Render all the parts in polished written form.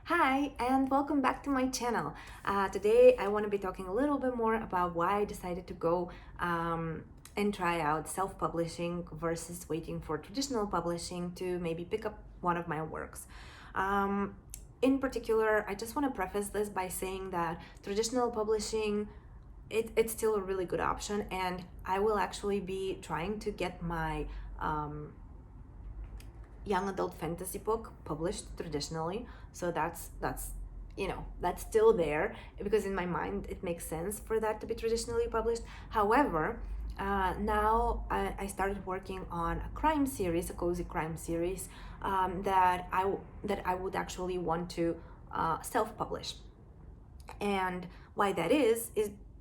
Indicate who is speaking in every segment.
Speaker 1: Hi, and welcome back to my channel. Today I want to be talking a little bit more about why I decided to go and try out self-publishing versus waiting for traditional publishing to maybe pick up one of my works. Um, in particular, I just want to preface this by saying that traditional publishing it's still a really good option, and I will actually be trying to get my young adult fantasy book published traditionally. So that's still there, because in my mind it makes sense for that to be traditionally published. However, now I started working on a crime series, a cozy crime series, that I would actually want to self-publish. And why that is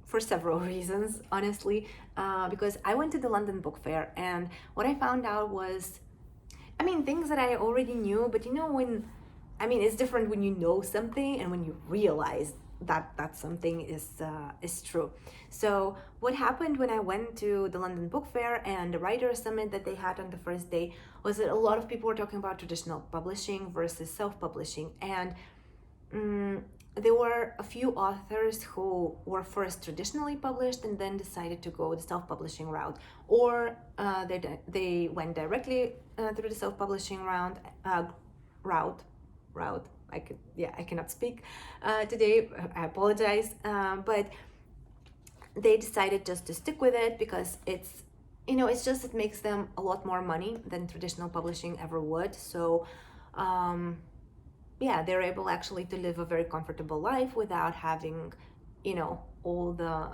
Speaker 1: for several reasons, honestly. Because I went to the London Book Fair, and what I found out was, things that I already knew, but it's different when you know something and when you realize that something is true. So what happened when I went to the London Book Fair and the Writer Summit that they had on the first day was that a lot of people were talking about traditional publishing versus self-publishing, and there were a few authors who were first traditionally published and then decided to go the self-publishing route, or they went directly through the self-publishing route. I cannot speak today. I apologize, but they decided just to stick with it because it makes them a lot more money than traditional publishing ever would. So yeah, they're able actually to live a very comfortable life without having, all the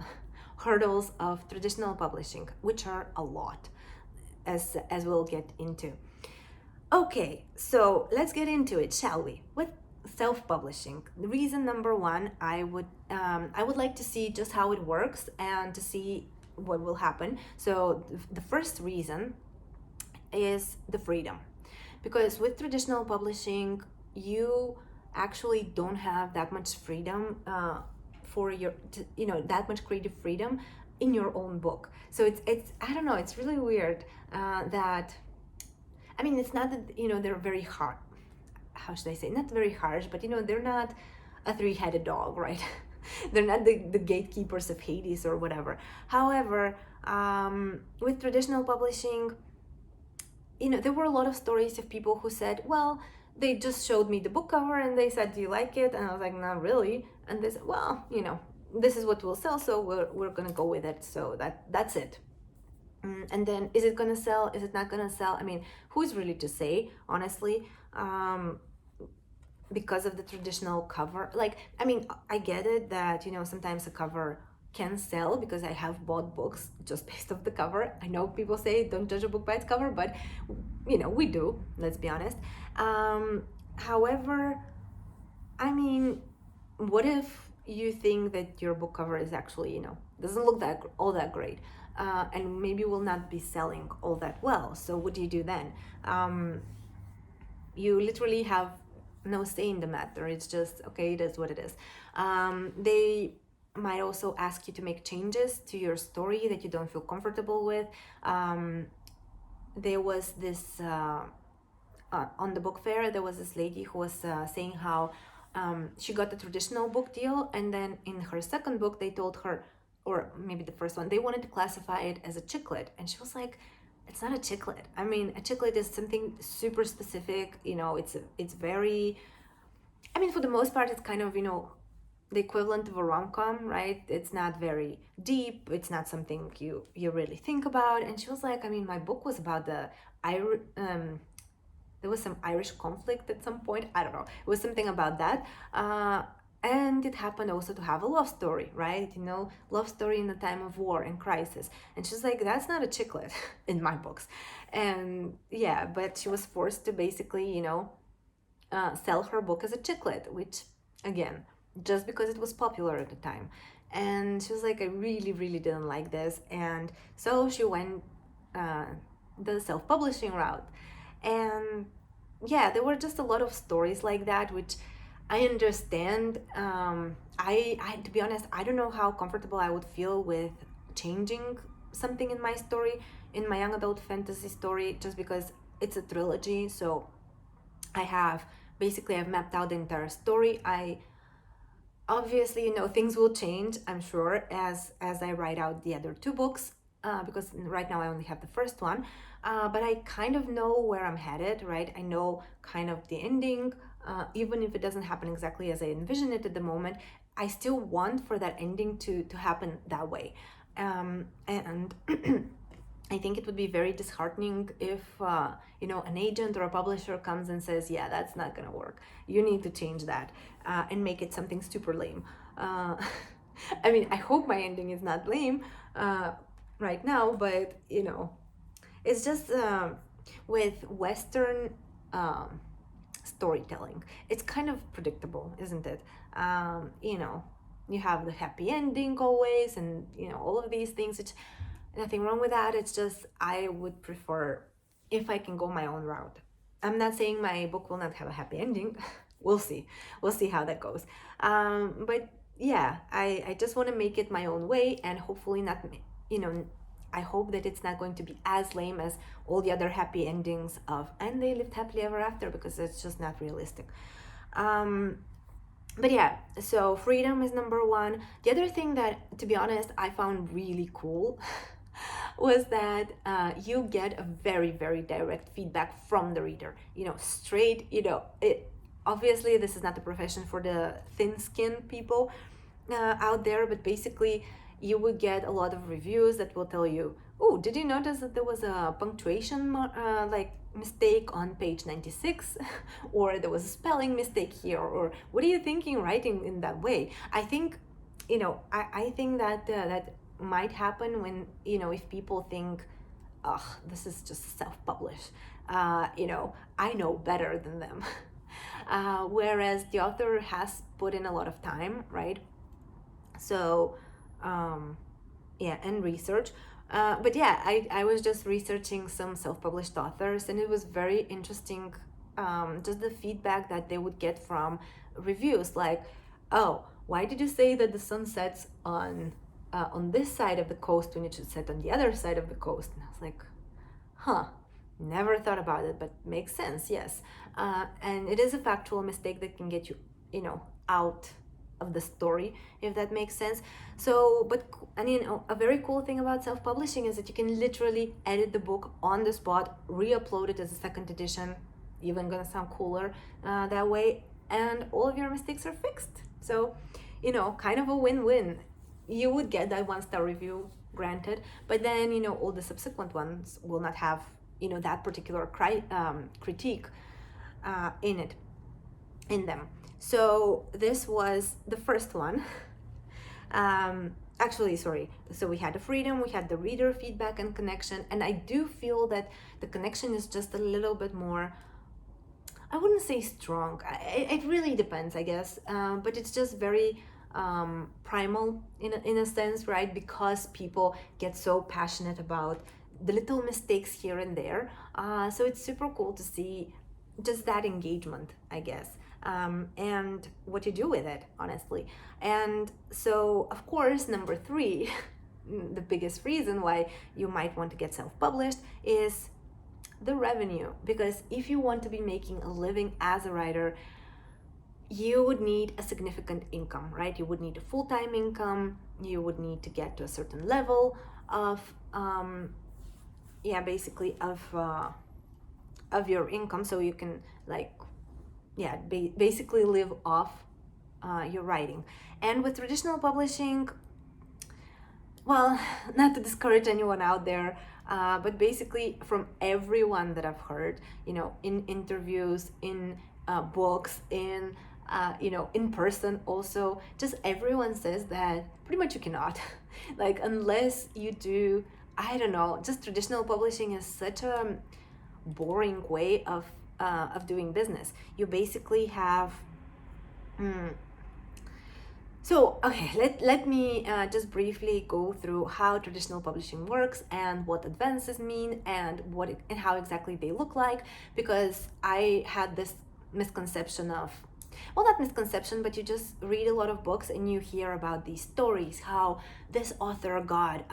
Speaker 1: hurdles of traditional publishing, which are a lot, as we'll get into. Okay, so let's get into it, shall we? With self-publishing, the reason number one, I would like to see just how it works and to see what will happen. So the first reason is the freedom, because with traditional publishing you actually don't have that much freedom for that much creative freedom in your own book. So it's I don't know, it's really weird that it's not that they're very hard, how should I say, not very harsh, but they're not a three-headed dog, right? They're not the gatekeepers of Hades or whatever. However, with traditional publishing, there were a lot of stories of people who said, well, they just showed me the book cover and they said, do you like it? And I was like, not really. And they said, well, this is what will sell, so we're gonna go with it. So that's it. And then, is it gonna sell? Is it not gonna sell? Who's really to say, honestly? Because of the traditional cover, I get it that sometimes a cover can sell, because I have bought books just based off the cover. I know people say don't judge a book by its cover, but we do, let's be honest. However, what if you think that your book cover is actually doesn't look that all that great, and maybe will not be selling all that well? So what do you do then? You literally have no say in the matter. It's just, okay, it is what it is. They might also ask you to make changes to your story that you don't feel comfortable with. There was this on the book fair, there was this lady who was saying how she got the traditional book deal, and then in her second book they told her, or maybe the first one, they wanted to classify it as a chick lit, and she was like, it's not a chick lit. A chick lit is something super specific. It's very, for the most part, it's kind of, the equivalent of a rom-com, right? It's not very deep. It's not something you really think about. And she was like, my book was about the there was some Irish conflict at some point. I don't know. It was something about that. And it happened also to have a love story, right? Love story in a time of war and crisis. And she's like, that's not a chick lit in my books. And yeah, but she was forced to basically, sell her book as a chick lit, which, again, just because it was popular at the time. And she was like, I really, really didn't like this. And so she went the self-publishing route. And yeah, there were just a lot of stories like that, which I understand. I to be honest, I don't know how comfortable I would feel with changing something in my story, in my young adult fantasy story, just because it's a trilogy. So I have basically I've mapped out the entire story. I obviously, things will change, I'm sure, as I write out the other two books, because right now I only have the first one. But I kind of know where I'm headed, right? I know kind of the ending, even if it doesn't happen exactly as I envision it at the moment. I still want for that ending to happen that way. And I think it would be very disheartening if an agent or a publisher comes and says, "Yeah, that's not gonna work. You need to change that and make it something super lame." Uh, I mean, I hope my ending is not lame right now, but it's just with Western storytelling, it's kind of predictable, isn't it? You have the happy ending always, and all of these things. Which nothing wrong with that. It's just I would prefer if I can go my own route. I'm not saying my book will not have a happy ending. We'll see how that goes. But yeah, I just want to make it my own way, and hopefully not, I hope that it's not going to be as lame as all the other happy endings of "and they lived happily ever after," because it's just not realistic. But yeah, so freedom is number one. The other thing that, to be honest, I found really cool was that you get a very, very direct feedback from the reader. Straight, it obviously this is not the profession for the thin-skinned people out there, but basically you would get a lot of reviews that will tell you, "Oh, did you notice that there was a punctuation mistake on page 96?" Or there was a spelling mistake here, or "What are you thinking writing in that way?" I think, I think that that might happen when, if people think, "Ugh, this is just self-published, I know better than them." Whereas the author has put in a lot of time, right? So yeah, and research. But yeah, I was just researching some self-published authors, and it was very interesting, just the feedback that they would get from reviews, like, "Oh, why did you say that the sun sets on this side of the coast when it should set on the other side of the coast?" And I was like, "Huh, never thought about it, but makes sense, yes." And it is a factual mistake that can get you, out of the story, if that makes sense. So, but and a very cool thing about self-publishing is that you can literally edit the book on the spot, re-upload it as a second edition, even gonna sound cooler that way, and all of your mistakes are fixed. So, kind of a win-win. You would get that 1-star review, granted, but then all the subsequent ones will not have that particular critique in them. So this was the first one. Actually, sorry. So we had the freedom, we had the reader feedback and connection, and I do feel that the connection is just a little bit more, I wouldn't say strong. It really depends, I guess. But it's just very primal in a sense, right? Because people get so passionate about the little mistakes here and there. So it's super cool to see just that engagement, I guess. And what you do with it, honestly. And so, of course, number 3, the biggest reason why you might want to get self-published is the revenue. Because if you want to be making a living as a writer, you would need a significant income, right? You would need a full-time income. You would need to get to a certain level of basically of your income, so you can basically live off your writing. And with traditional publishing, well, not to discourage anyone out there, but basically from everyone that I've heard, in interviews, in books, in person also, just everyone says that pretty much you cannot. Like, unless you do, I don't know, just traditional publishing is such a boring way of doing business. You basically have so okay, let me just briefly go through how traditional publishing works and what advances mean and and how exactly they look like, because I had this misconception of, well, not misconception, but you just read a lot of books and you hear about these stories, how this author got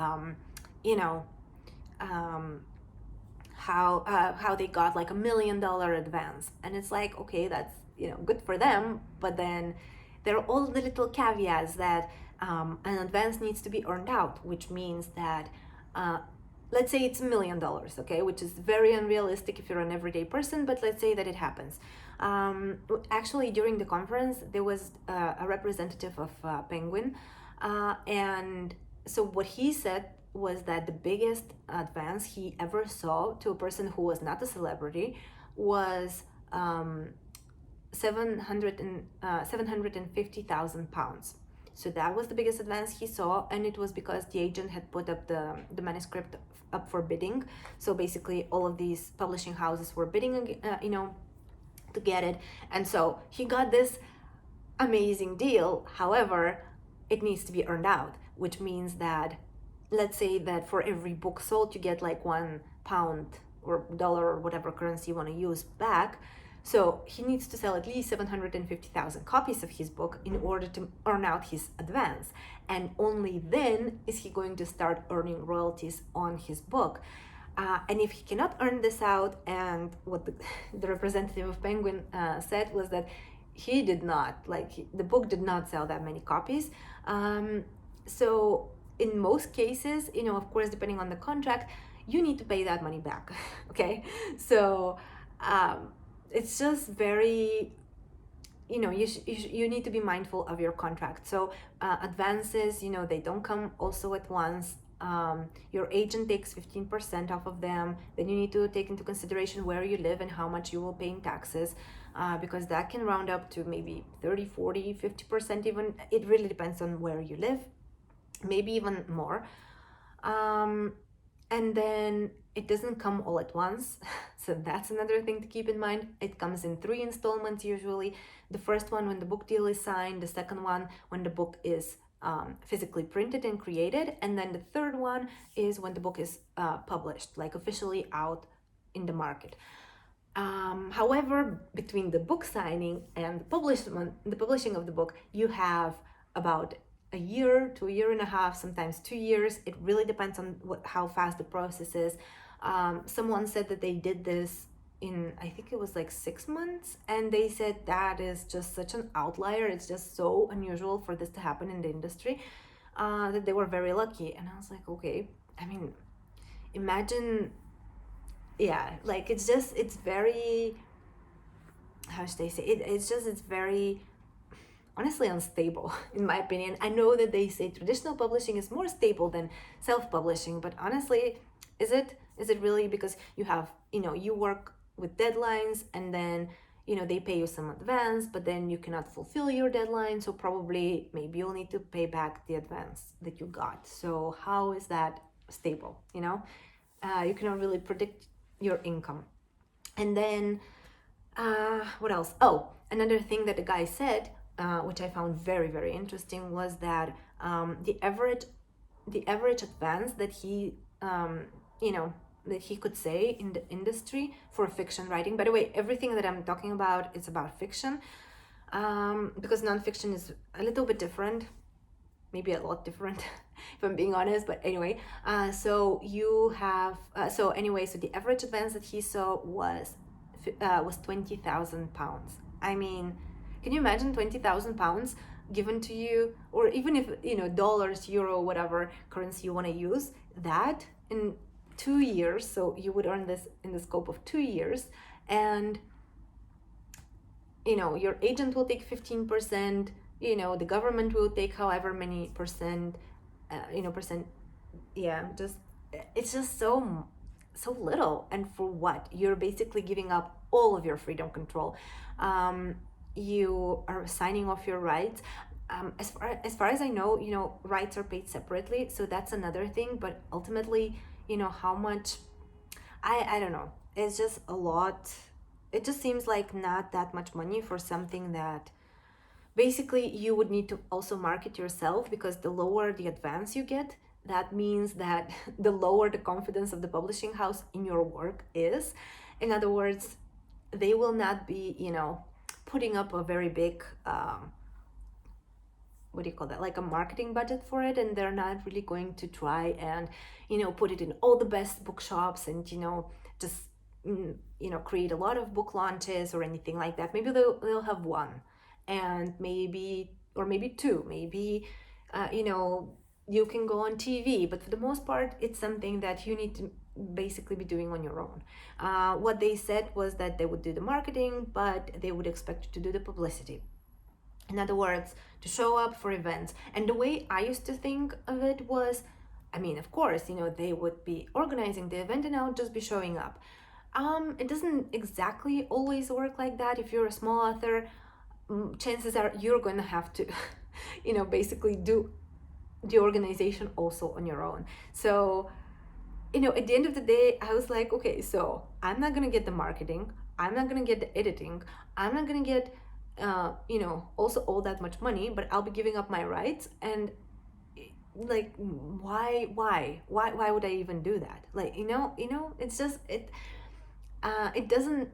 Speaker 1: how they got like $1 million advance, and it's like, okay, that's good for them. But then there are all the little caveats that an advance needs to be earned out, which means that let's say it's $1 million, okay, which is very unrealistic if you're an everyday person, but let's say that it happens. Actually, during the conference, there was a representative of Penguin, and so what he said was that the biggest advance he ever saw to a person who was not a celebrity was 750,000 pounds. So that was the biggest advance he saw, and it was because the agent had put up the manuscript up for bidding. So basically, all of these publishing houses were bidding, to get it, and so he got this amazing deal. However, it needs to be earned out, which means that, let's say that for every book sold, you get like £1 or dollar or whatever currency you want to use back. So he needs to sell at least 750,000 copies of his book in order to earn out his advance. And only then is he going to start earning royalties on his book. And if he cannot earn this out, and what the representative of Penguin said was that he did not, the book did not sell that many copies. So in most cases, of course, depending on the contract, you need to pay that money back, okay? So it's just very, you need to be mindful of your contract. So advances, they don't come also at once. Your agent takes 15% off of them. Then you need to take into consideration where you live and how much you will pay in taxes, because that can round up to maybe 30, 40, 50% even. It really depends on where you live, maybe even more. And then it doesn't come all at once. So that's another thing to keep in mind. It comes in 3 installments usually. The first one when the book deal is signed, the second one when the book is physically printed and created, and then the third one is when the book is published, like officially out in the market. However, between the book signing and the publishing of the book, you have about a year to a year and a half, sometimes 2 years. It really depends on how fast the process is. Someone said that they did this in, I think it was like 6 months, and they said that is just such an outlier. It's just so unusual for this to happen in the industry, that they were very lucky. And I was like, okay, I mean, imagine, like it's very, how should I say it? It's very, honestly, unstable in my opinion. I know that they say traditional publishing is more stable than self-publishing, but honestly, is it really? Because you have, you work with deadlines, and then they pay you some advance, but then you cannot fulfill your deadline, so probably maybe you'll need to pay back the advance that you got. So how is that stable? You cannot really predict your income. And then what else? Oh, another thing that the guy said, which I found very, very interesting, was that the average advance that he that he could say in the industry for fiction writing. By the way, everything that I'm talking about is about fiction, because nonfiction is a little bit different, maybe a lot different, if I'm being honest. But anyway, so you have so the average advance that he saw was 20,000 pounds. I mean, can you imagine 20,000 pounds given to you, or even if dollars, euro, whatever currency you want to use, that in 2 years? So you would earn this in the scope of 2 years, and your agent will take 15%, the government will take however many percent, it's just so little. And for what? You're basically giving up all of your freedom control. You are signing off your rights. As far as I know, rights are paid separately, so that's another thing. But ultimately, how much, I don't know. It's just a lot. It just seems like not that much money for something that basically you would need to also market yourself, because the lower the advance you get, that means that the lower the confidence of the publishing house in your work is. In other words, they will not be, putting up a very big, what do you call that, like a marketing budget for it, and they're not really going to try and put it in all the best bookshops and just create a lot of book launches or anything like that. Maybe they'll have one, and maybe two, maybe you can go on TV, but for the most part it's something that you need to basically be doing on your own. What they said was that they would do the marketing, but they would expect you to do the publicity. In other words, to show up for events. And the way I used to think of it was, I mean, of course, they would be organizing the event and I would just be showing up. It doesn't exactly always work like that. If you're a small author, chances are you're going to have to, basically do the organization also on your own. So, at the end of the day, I was like, okay, so I'm not going to get the marketing. I'm not going to get the editing. I'm not going to get, also all that much money, but I'll be giving up my rights. And like, why would I even do that? Like, it's just, it doesn't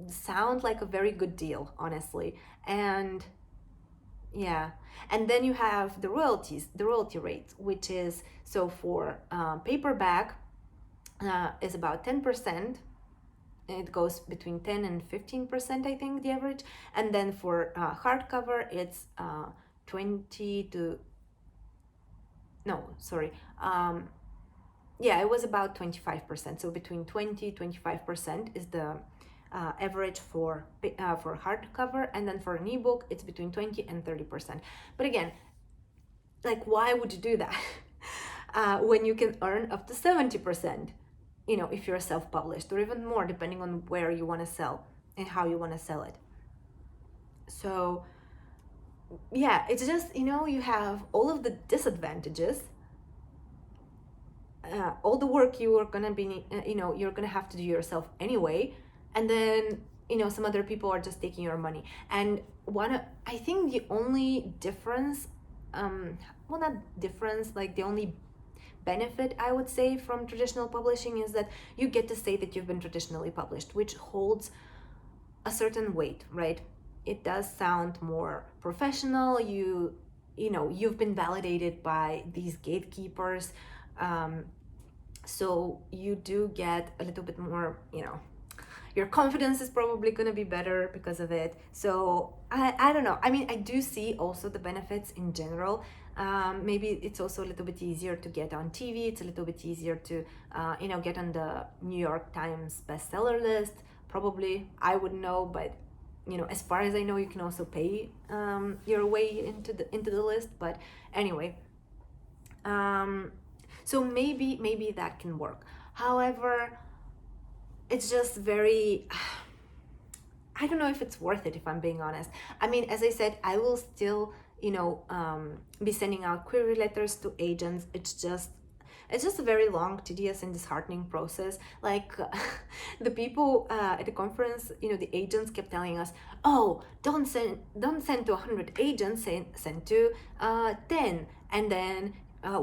Speaker 1: sound like a very good deal, honestly. And yeah, and then you have the royalty rate, which is, so for paperback is about 10%. It goes between 10 and 15%, I think, the average. And then for hardcover, it's 20 to, no, sorry. Yeah, it was about 25%. So between 20-25% is the average for hardcover, and then for an ebook it's between 20 and 30%. But again, like, why would you do that when you can earn up to 70%? If you're self-published, or even more, depending on where you want to sell and how you want to sell it. So yeah, it's just, you have all of the disadvantages, all the work you are gonna be, you're gonna have to do yourself anyway, and then some other people are just taking your money. And I think the only difference, well, not difference, like the only benefit, I would say, from traditional publishing is that you get to say that you've been traditionally published, which holds a certain weight, right? It does sound more professional. You've been validated by these gatekeepers, so you do get a little bit more, your confidence is probably going to be better because of it. So I don't know. I mean, I do see also the benefits in general. Maybe it's also a little bit easier to get on TV. It's a little bit easier to, get on the New York Times bestseller list. Probably, I wouldn't know, but as far as I know, you can also pay your way into the list. But anyway, so maybe that can work. However, it's just very, I don't know if it's worth it, if I'm being honest. I mean, as I said, I will still be sending out query letters to agents. It's just a very long, tedious, and disheartening process. Like the people at the conference, the agents kept telling us, oh, don't send to 100 agents, send to 10, and then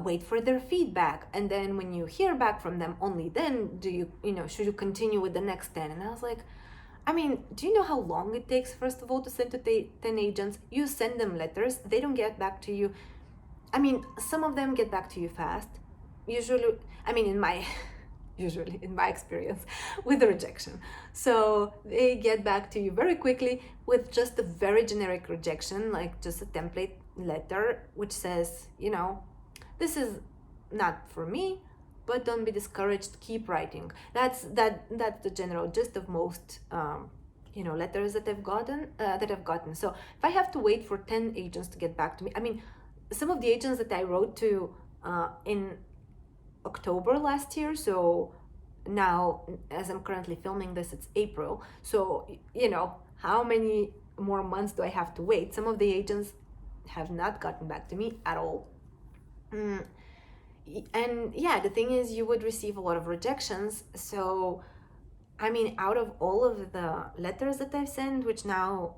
Speaker 1: wait for their feedback, and then when you hear back from them, only then do you should you continue with the next 10. And I was like, I mean, do you know how long it takes, first of all, to send to 10 agents? You send them letters, they don't get back to you. I mean, some of them get back to you fast, usually, I mean, usually in my experience, with the rejection. So they get back to you very quickly with just a very generic rejection, like just a template letter which says, this is not for me, but don't be discouraged, keep writing. That's the general gist of most letters that I've gotten. So if I have to wait for 10 agents to get back to me, I mean, some of the agents that I wrote to in October last year, so now, as I'm currently filming this, it's April, so how many more months do I have to wait? Some of the agents have not gotten back to me at all. And yeah, the thing is, you would receive a lot of rejections. So I mean, out of all of the letters that I've sent, which now,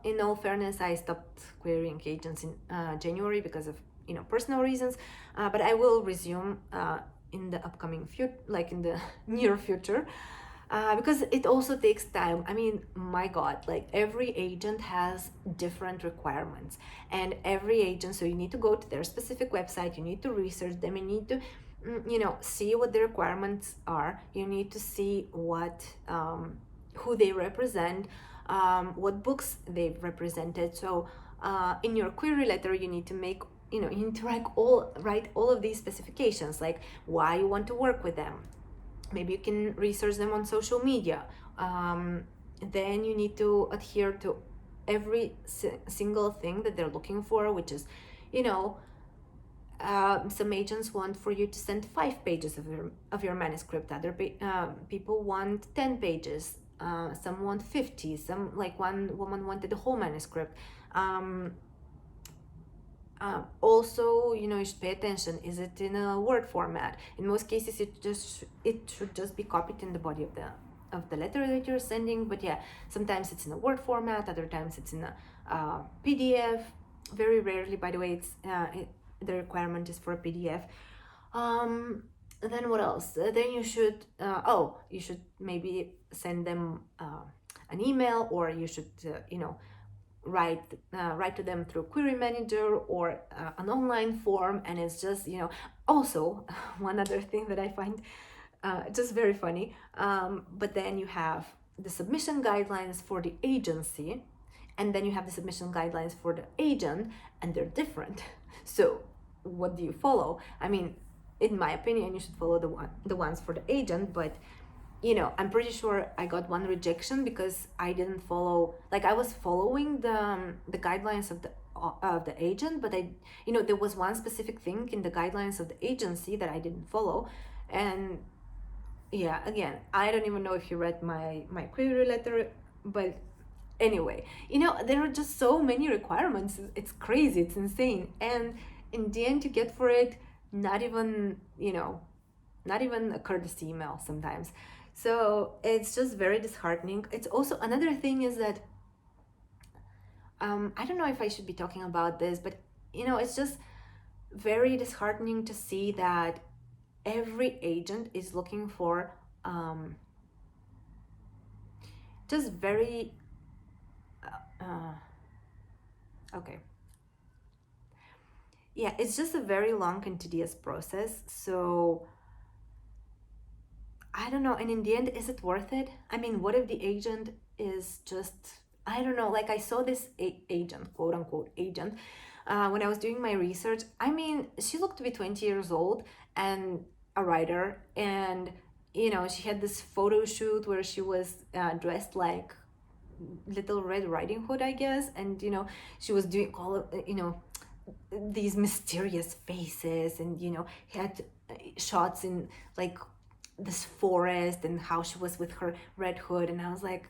Speaker 1: in all fairness, I stopped querying agents in January because of personal reasons, but I will resume in the upcoming in the near future, because it also takes time. I mean, my God, like every agent has different requirements, and every agent, so you need to go to their specific website, you need to research them, you need to see what the requirements are. You need to see what who they represent, what books they've represented. So in your query letter, you need to make, you need to write all of these specifications, like why you want to work with them. Maybe you can research them on social media. Then you need to adhere to every single thing that they're looking for, which is, some agents want for you to send 5 pages of your manuscript. Other people want 10 pages. Some want 50. Some, like one woman wanted the whole manuscript. Also, you should pay attention. Is it in a Word format? In most cases, it should just be copied in the body of the letter that you're sending. But yeah, sometimes it's in a Word format. Other times it's in a PDF. Very rarely, by the way, the requirement is for a PDF. Then what else? Then you should you should maybe send them an email, or you should write to them through Query Manager or an online form. And it's just, also one other thing that I find just very funny. But then you have the submission guidelines for the agency, and then you have the submission guidelines for the agent, and they're different. So what do you follow? I mean, in my opinion, you should follow the ones for the agent, but I'm pretty sure I got one rejection because I didn't follow, like I was following the guidelines of the agent, but there was one specific thing in the guidelines of the agency that I didn't follow. And yeah, again, I don't even know if you read my query letter, but anyway, there are just so many requirements. It's crazy, it's insane. And in the end, you get for it not even a courtesy email sometimes. So it's just very disheartening. It's also, another thing is that I don't know if I should be talking about this, but it's just very disheartening to see that every agent is looking for just very okay. Yeah, it's just a very long and tedious process. So I don't know. And in the end, is it worth it? I mean, what if the agent is just, I don't know, like I saw this agent, quote unquote agent, when I was doing my research. I mean, she looked to be 20 years old and a writer. And, she had this photo shoot where she was dressed like Little Red Riding Hood, I guess. And, she was doing all of, these mysterious faces, and had shots in like this forest, and how she was with her red hood. And I was like,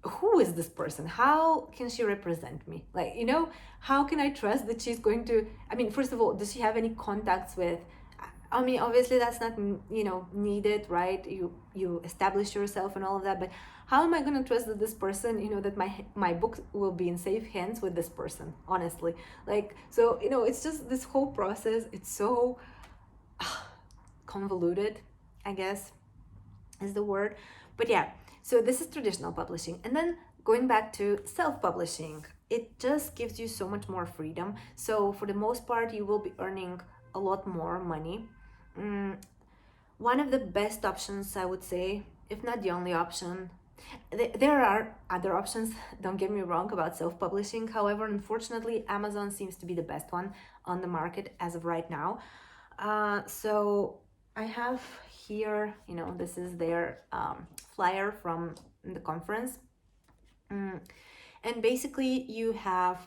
Speaker 1: who is this person? How can she represent me? Like, how can I trust that she's going to, I mean, first of all, does she have any contacts with, I mean, obviously that's not needed, right? You establish yourself and all of that, but how am I going to trust that this person, that my book will be in safe hands with this person, honestly? Like, so it's just this whole process. It's so convoluted, I guess is the word. But yeah, so this is traditional publishing. And then going back to self-publishing, it just gives you so much more freedom. So for the most part, you will be earning a lot more money. One of the best options, I would say, if not the only option. There are other options, don't get me wrong, about self-publishing. However, unfortunately, Amazon seems to be the best one on the market as of right now. So I have here, this is their flyer from the conference. And basically, you have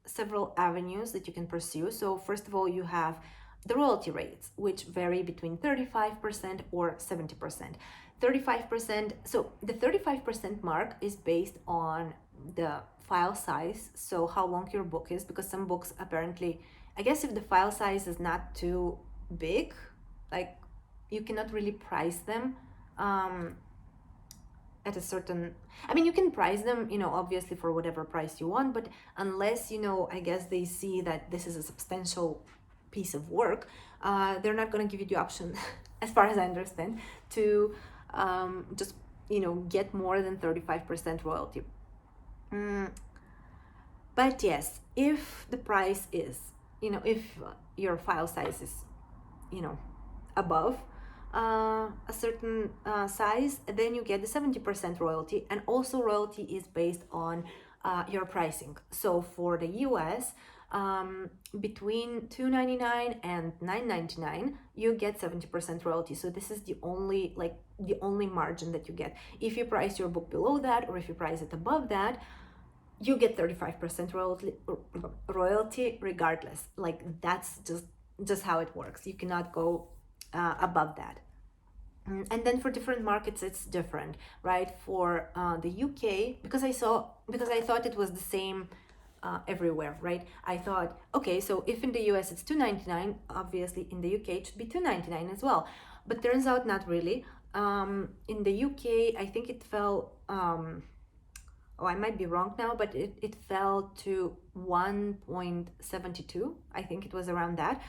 Speaker 1: several avenues that you can pursue. So first of all, you have the royalty rates, which vary between 35% or 70%. 35%, so the 35% mark is based on the file size, so how long your book is, because some books apparently, I guess if the file size is not too big, like you cannot really price them at a certain, I mean, you can price them, obviously for whatever price you want, but unless, I guess they see that this is a substantial piece of work, they're not going to give you the option, as far as I understand, to just, get more than 35% royalty. But yes, if the price is, if your file size is, above a certain size, then you get the 70% royalty, and also royalty is based on your pricing. So for the US, between $2.99 and $9.99, you get 70% royalty. So this is the only margin that you get. If you price your book below that, or if you price it above that, you get 35% royalty regardless. Like, that's just how it works. You cannot go above that. And then for different markets it's different, right? For the UK, because I thought it was the same everywhere, right? I thought, okay, so if in the US it's $2.99, obviously in the UK it should be $2.99 as well. But turns out not really. In the UK, I think it fell, I might be wrong now, but it fell to 1.72. I think it was around that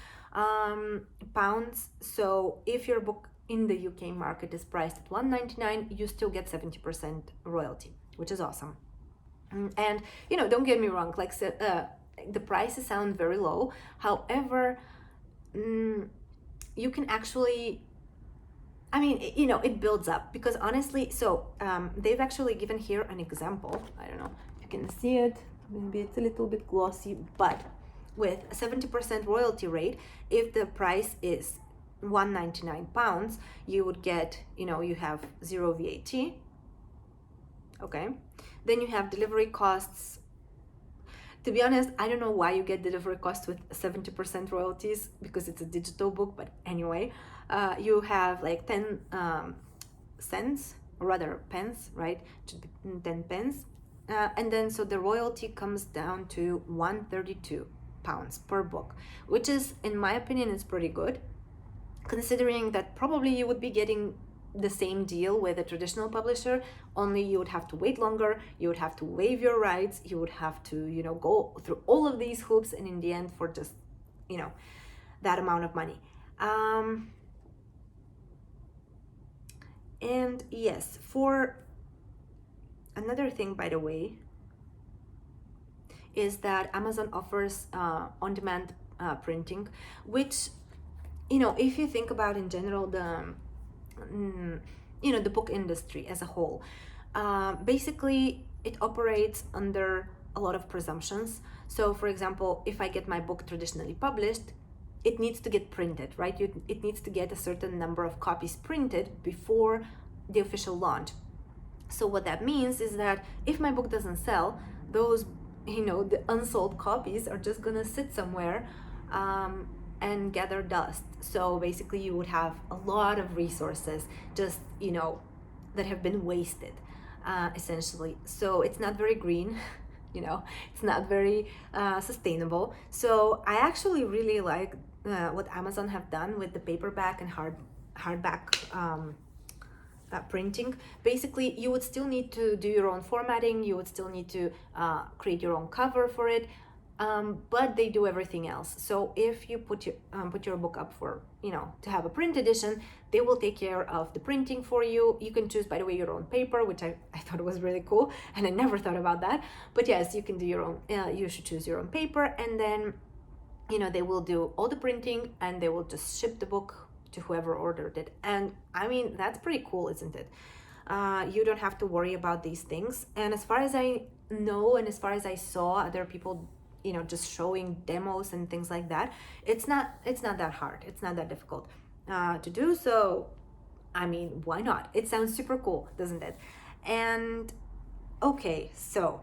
Speaker 1: pounds. So if your book in the UK market is priced at $1.99, you still get 70% royalty, which is awesome. And don't get me wrong, like the prices sound very low. However, you can actually, it builds up, because honestly, so they've actually given here an example. I don't know if you can see it, maybe it's a little bit glossy, but with a 70% royalty rate, if the price is £1.99, you would get, you have 0 VAT. Okay, then you have delivery costs. To be honest, I don't know why you get delivery costs with 70% royalties, because it's a digital book, but anyway, you have like 10 cents, or rather pence, right? 10 pence. And then so the royalty comes down to £132 per book, which is, in my opinion, is pretty good, considering that probably you would be getting the same deal with a traditional publisher, only you would have to wait longer, you would have to waive your rights, you would have to go through all of these hoops, and in the end, for just that amount of money. And yes, for another thing, by the way, is that Amazon offers on-demand printing, which, if you think about in general the book industry as a whole, basically it operates under a lot of presumptions. So for example, if I get my book traditionally published, it needs to get printed, right? It needs to get a certain number of copies printed before the official launch. So what that means is that if my book doesn't sell, those the unsold copies are just gonna sit somewhere and gather dust. So basically you would have a lot of resources just that have been wasted, essentially. So it's not very green. It's not very sustainable. So I actually really like what Amazon have done with the paperback and hardback printing. Basically, you would still need to do your own formatting, you would still need to create your own cover for it, but they do everything else. So if you put your book up for to have a print edition, they will take care of the printing for you. You can choose, by the way, your own paper, which I thought was really cool, and I never thought about that. But yes, you can do your own. You should choose your own paper, and then they will do all the printing, and they will just ship the book to whoever ordered it. And that's pretty cool, isn't it? You don't have to worry about these things. And as far as I know, and as far as I saw other people just showing demos and things like that, it's not that hard, it's not that difficult to do. So why not? It sounds super cool, doesn't it? And okay, so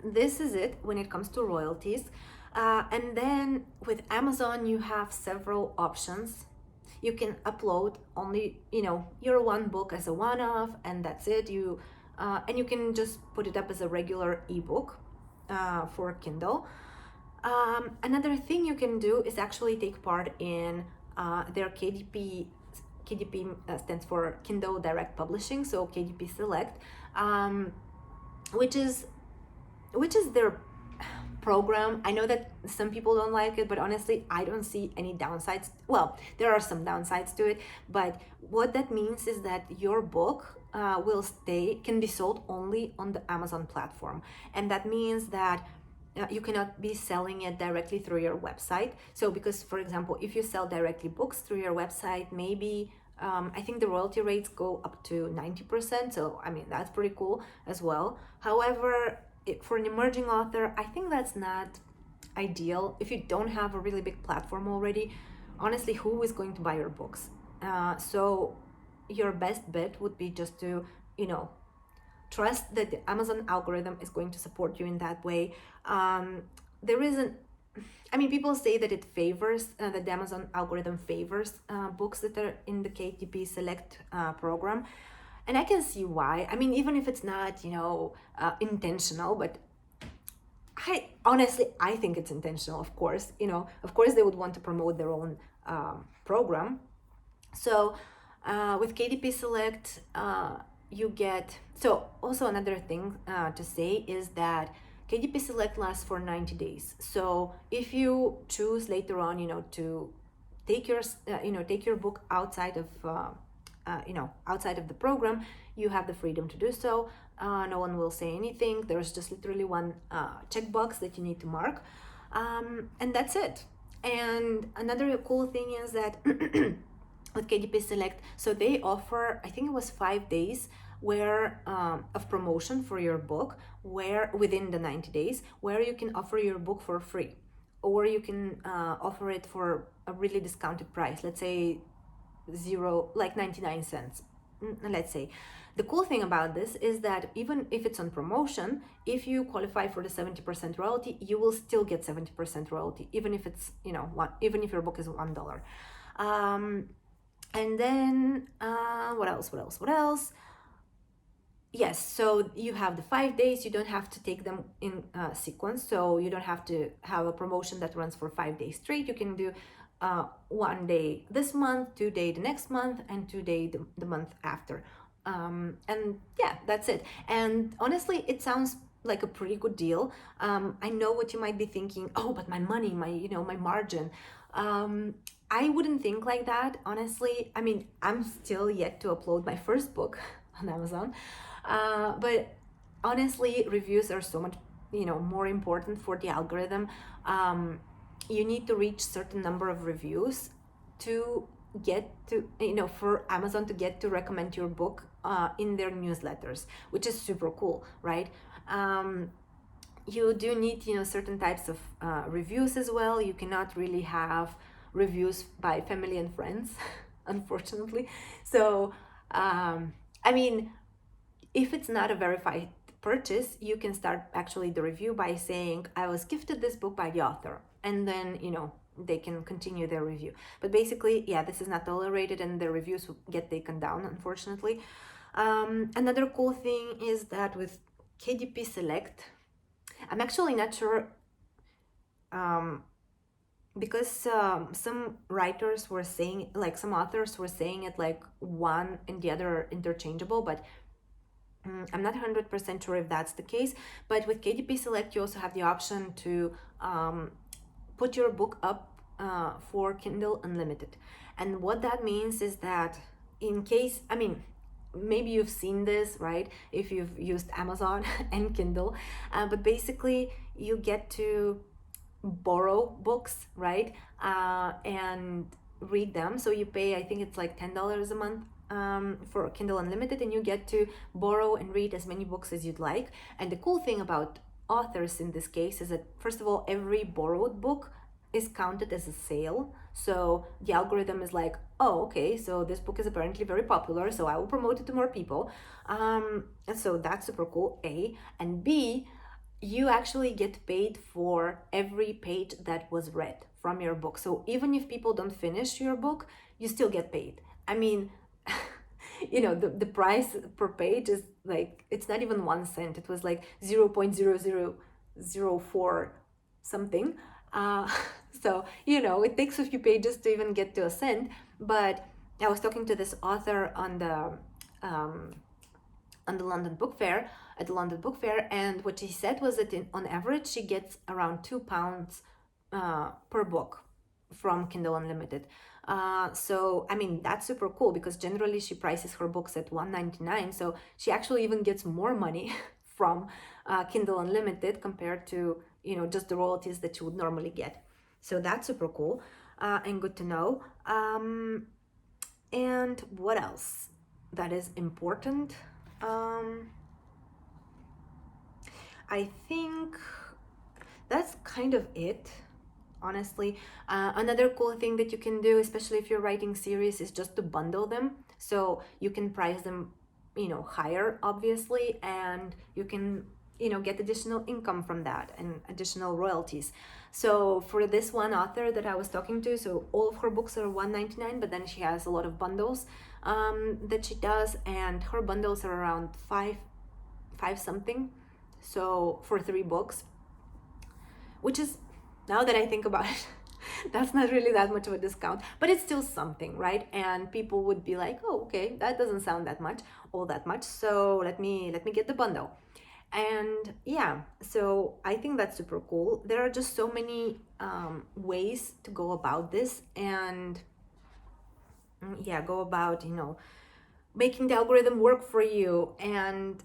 Speaker 1: this is it when it comes to royalties. And then with Amazon, you have several options. You can upload only your one book as a one-off, and that's it. And you can just put it up as a regular ebook for Kindle. Another thing you can do is actually take part in their KDP. KDP stands for Kindle Direct Publishing, so KDP Select, which is their program. I know that some people don't like it, but honestly, I don't see any downsides. Well, there are some downsides to it, but what that means is that your book can be sold only on the Amazon platform. And that means that you cannot be selling it directly through your website. So because, for example, if you sell directly books through your website, maybe I think the royalty rates go up to 90%. So I mean, that's pretty cool as well. However, for an emerging author, I think that's not ideal. If you don't have a really big platform already, honestly, who is going to buy your books? So your best bet would be just to, trust that the Amazon algorithm is going to support you in that way. There isn't, I mean, people say that it favors, that the Amazon algorithm favors books that are in the KDP Select program. And I can see why. I mean, even if it's not, intentional, but I think it's intentional, of course. Of course they would want to promote their own program. So with KDP Select, you get, so also another thing to say is that KDP Select lasts for 90 days. So if you choose later on, to take your book outside of, outside of the program, you have the freedom to do so. No one will say anything. There's just literally one checkbox that you need to mark, and that's it. And another cool thing is that with KDP Select, so they offer, I think it was 5 days where of promotion for your book, where within the 90 days, where you can offer your book for free, or you can offer it for a really discounted price, let's say 99 cents, let's say. The cool thing about this is that even if it's on promotion, if you qualify for the 70% royalty, you will still get 70% royalty, even if it's, even if your book is $1. And then what else? Yes, so you have the 5 days. You don't have to take them in sequence, so you don't have to have a promotion that runs for 5 days straight. You can do 1 day this month, 2 day the next month, and 2 day the month after. And yeah, that's it. And honestly, it sounds like a pretty good deal. I know what you might be thinking. Oh, but my money, my margin. I wouldn't think like that, honestly. I mean, I'm still yet to upload my first book on Amazon, but honestly, reviews are so much, more important for the algorithm. You need to reach certain number of reviews to get to, for Amazon to get to recommend your book in their newsletters, which is super cool, right? You do need, certain types of reviews as well. You cannot really have reviews by family and friends, unfortunately. So, I mean, if it's not a verified purchase, you can start actually the review by saying, I was gifted this book by the author. And then, they can continue their review. But basically, yeah, this is not tolerated and the reviews get taken down, unfortunately. Another cool thing is that with KDP Select, I'm actually not sure, because some writers were saying, like some authors were saying it like one and the other are interchangeable, but I'm not 100% sure if that's the case. But with KDP Select, you also have the option to put your book up for Kindle Unlimited. And what that means is that in case, I mean, maybe you've seen this, right? If you've used Amazon and Kindle, but basically you get to borrow books, right? And read them. So you pay, I think it's like $10 a month for Kindle Unlimited, and you get to borrow and read as many books as you'd like. And the cool thing about authors in this case is that, first of all, every borrowed book is counted as a sale. So the algorithm is like, oh, okay, so this book is apparently very popular, so I will promote it to more people. And so that's super cool, A. And B, you actually get paid for every page that was read from your book. So even if people don't finish your book, you still get paid. I mean, the price per page is like, it's not even 1 cent. It was like 0.0004 something. So, it takes a few pages to even get to a cent. But I was talking to this author on the London Book Fair, at the London Book Fair, and what she said was that on average she gets around £2 per book from Kindle Unlimited. So I mean, that's super cool, because generally she prices her books at $1.99, so she actually even gets more money from Kindle Unlimited compared to, just the royalties that you would normally get. So that's super cool and good to know. And what else that is important? I think that's kind of it, honestly. Another cool thing that you can do, especially if you're writing series, is just to bundle them. So you can price them, higher, obviously, and you can, get additional income from that and additional royalties. So for this one author that I was talking to, so all of her books are $1.99, but then she has a lot of bundles that she does, and her bundles are around five something. So for 3 books, which is, now that I think about it, that's not really that much of a discount, but it's still something, right? And people would be like, oh, okay, that doesn't sound all that much. So let me get the bundle. And yeah, so I think that's super cool. There are just so many ways to go about this, and go about, making the algorithm work for you, and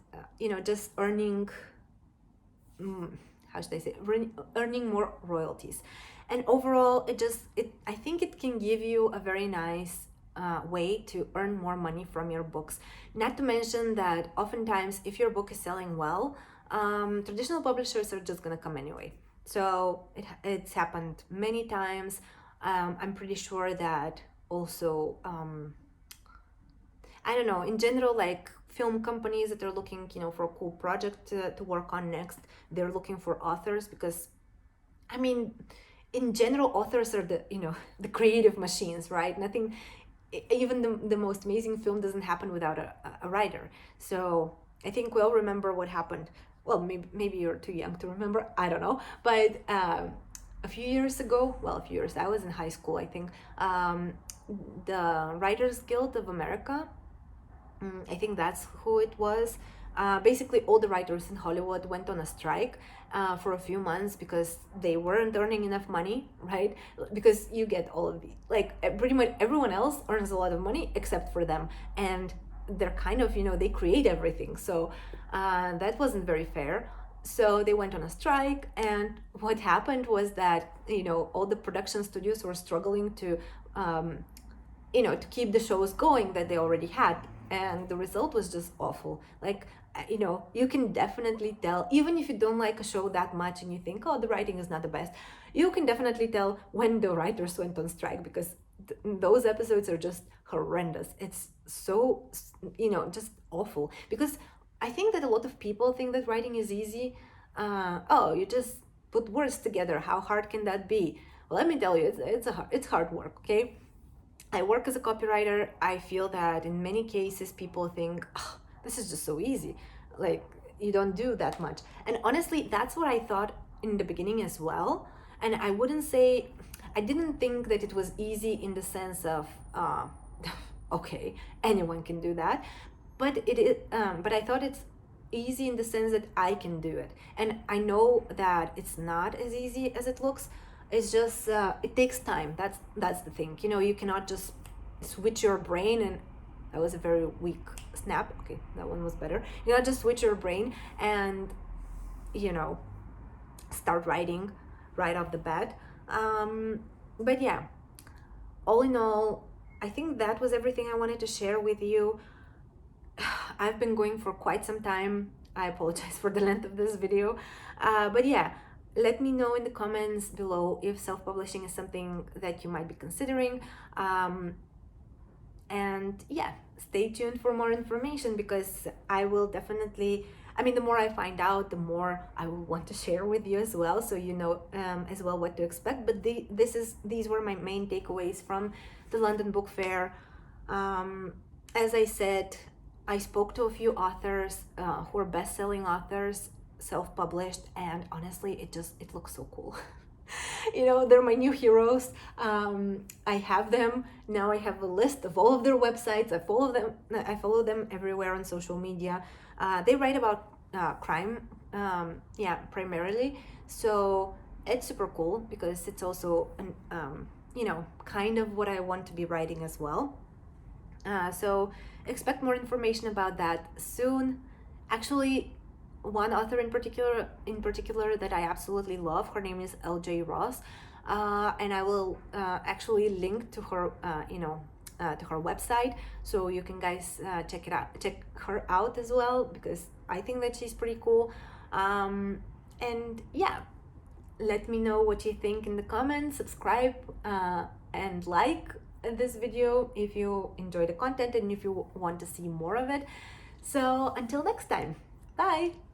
Speaker 1: just earning, how should I say, earning more royalties. And overall, I think it can give you a very nice way to earn more money from your books. Not to mention that oftentimes, if your book is selling well, traditional publishers are just gonna come anyway. So it's happened many times. I'm pretty sure that also, I don't know, in general, like film companies that are looking, for a cool project to work on next, they're looking for authors because, I mean, in general, authors are the creative machines, right? Nothing, even the most amazing film doesn't happen without a writer. So I think we all remember what happened. Well, maybe you're too young to remember, I don't know. But a few years ago, I was in high school, I think, the Writers Guild of America, I think that's who it was. Basically, all the writers in Hollywood went on a strike for a few months because they weren't earning enough money, right? Because you get all of the, pretty much everyone else earns a lot of money except for them. And they're kind of, they create everything. So that wasn't very fair. So they went on a strike. And what happened was that, all the production studios were struggling to, to keep the shows going that they already had, and the result was just awful. You can definitely tell, even if you don't like a show that much and you think, oh, the writing is not the best, you can definitely tell when the writers went on strike, because those episodes are just horrendous. It's so, just awful, because I think that a lot of people think that writing is easy. Oh, you just put words together, how hard can that be? Well, let me tell you, it's hard work, okay? I work as a copywriter. I feel that in many cases people think, oh, this is just so easy. Like, you don't do that much. And honestly, that's what I thought in the beginning as well. And I didn't think that it was easy in the sense of, okay, anyone can do that. But but I thought it's easy in the sense that I can do it. And I know that it's not as easy as it looks. It's just it takes time. That's the thing. You cannot just switch your brain, and that was a very weak snap. Okay, that one was better. You cannot just switch your brain and start writing right off the bat. But yeah, all in all, I think that was everything I wanted to share with you. I've been going for quite some time. I apologize for the length of this video, but yeah. Let me know in the comments below if self-publishing is something that you might be considering. And yeah, stay tuned for more information, because I will definitely, the more I find out, the more I will want to share with you as well, so you know as well what to expect. But these were my main takeaways from the London Book Fair. As I said, I spoke to a few authors who are best-selling authors, self-published, and honestly, it looks so cool. They're my new heroes. I have them now. I have a list of all of their websites. I follow them everywhere on social media. They write about crime, primarily, so it's super cool, because it's also kind of what I want to be writing as well. So expect more information about that soon. Actually, one author in particular that I absolutely love. Her name is L.J. Ross, and I will actually link to her, to her website, so you can guys check her out as well, because I think that she's pretty cool. And yeah, let me know what you think in the comments. Subscribe and like this video if you enjoy the content and if you want to see more of it. So until next time, bye.